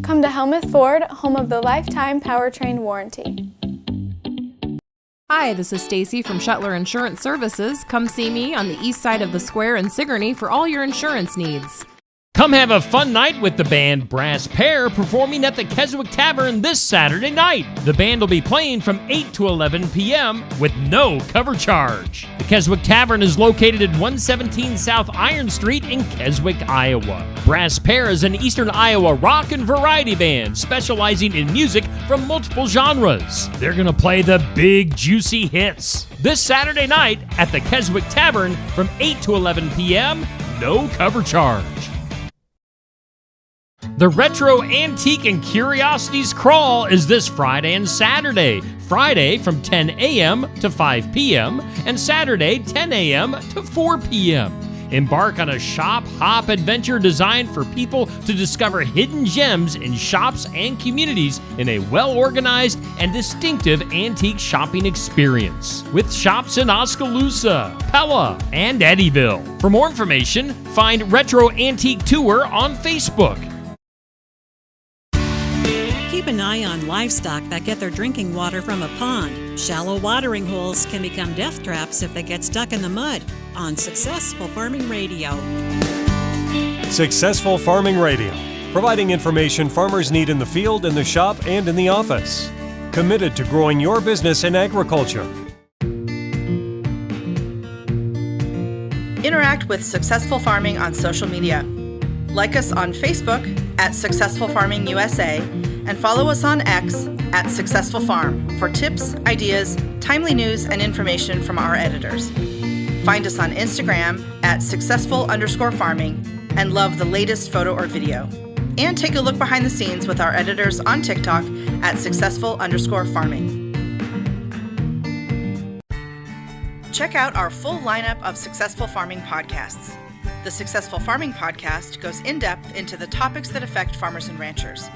Come to Helmuth Ford, home of the lifetime powertrain warranty. Hi, this is Stacy from Shuttler Insurance Services. Come see me on the east side of the square in Sigourney for all your insurance needs. Come have a fun night with the band Brass Pair performing at the Keswick Tavern this Saturday night. The band will be playing from 8 to 11 p.m. with no cover charge. The Keswick Tavern is located at 117 South Iron Street in Keswick, Iowa. Brass Pair is an Eastern Iowa rock and variety band specializing in music from multiple genres. They're going to play the big, juicy hits this Saturday night at the Keswick Tavern from 8 to 11 p.m. No cover charge. The Retro Antique and Curiosities Crawl is this Friday and Saturday. Friday from 10 a.m. to 5 p.m. and Saturday 10 a.m. to 4 p.m. Embark on a shop-hop adventure designed for people to discover hidden gems in shops and communities in a well-organized and distinctive antique shopping experience. With shops in Oskaloosa, Pella, and Eddyville. For more information, find Retro Antique Tour on Facebook. Keep an eye on livestock that get their drinking water from a pond. Shallow watering holes can become death traps if they get stuck in the mud. On Successful Farming Radio. Successful Farming Radio, providing information farmers need in the field, in the shop, and in the office. Committed to growing your business in agriculture. Interact with Successful Farming on social media. Like us on Facebook at Successful Farming USA and follow us on X at Successful Farm for tips, ideas, timely news, and information from our editors. Find us on Instagram at successful_farming and love the latest photo or video. And take a look behind the scenes with our editors on TikTok at successful_farming. Check out our full lineup of Successful Farming podcasts. The Successful Farming podcast goes in-depth into the topics that affect farmers and ranchers.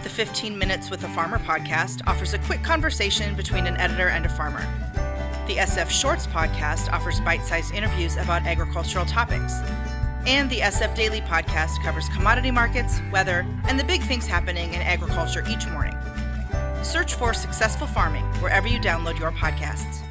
The 15 Minutes with a Farmer podcast offers a quick conversation between an editor and a farmer. The SF Shorts podcast offers bite-sized interviews about agricultural topics. And the SF Daily podcast covers commodity markets, weather, and the big things happening in agriculture each morning. Search for Successful Farming wherever you download your podcasts.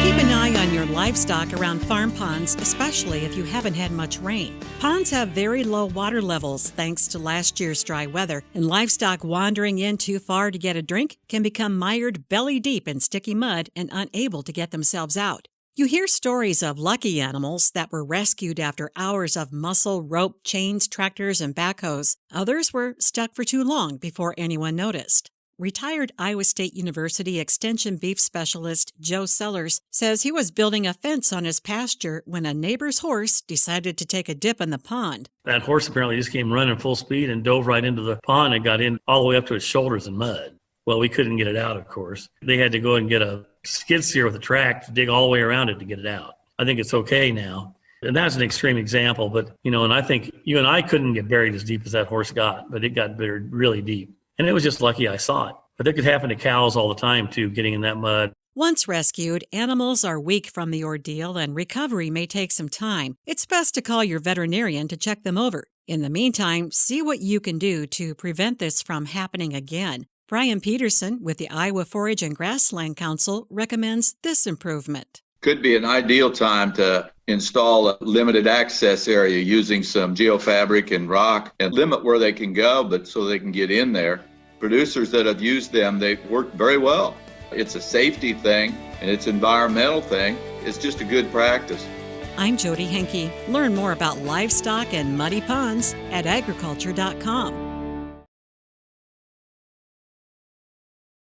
Keep an eye on your livestock around farm ponds, especially if you haven't had much rain. Ponds have very low water levels thanks to last year's dry weather, and livestock wandering in too far to get a drink can become mired belly deep in sticky mud and unable to get themselves out. You hear stories of lucky animals that were rescued after hours of muscle, rope, chains, tractors, and backhoes. Others were stuck for too long before anyone noticed. Retired Iowa State University Extension beef specialist Joe Sellers says he was building a fence on his pasture when a neighbor's horse decided to take a dip in the pond. That horse apparently just came running full speed and dove right into the pond and got in all the way up to his shoulders in mud. Well, we couldn't get it out, of course. They had to go and get a skid steer with a track to dig all the way around it to get it out. I think it's okay now. And that's an extreme example, but, and I think you and I couldn't get buried as deep as that horse got, but it got buried really deep. And it was just lucky I saw it. But that could happen to cows all the time, too, getting in that mud. Once rescued, animals are weak from the ordeal and recovery may take some time. It's best to call your veterinarian to check them over. In the meantime, see what you can do to prevent this from happening again. Brian Peterson with the Iowa Forage and Grassland Council recommends this improvement. Could be an ideal time to install a limited access area using some geofabric and rock and limit where they can go, but so they can get in there. Producers that have used them, they've worked very well. It's a safety thing and it's an environmental thing. It's just a good practice. I'm Jody Henke. Learn more about livestock and muddy ponds at agriculture.com.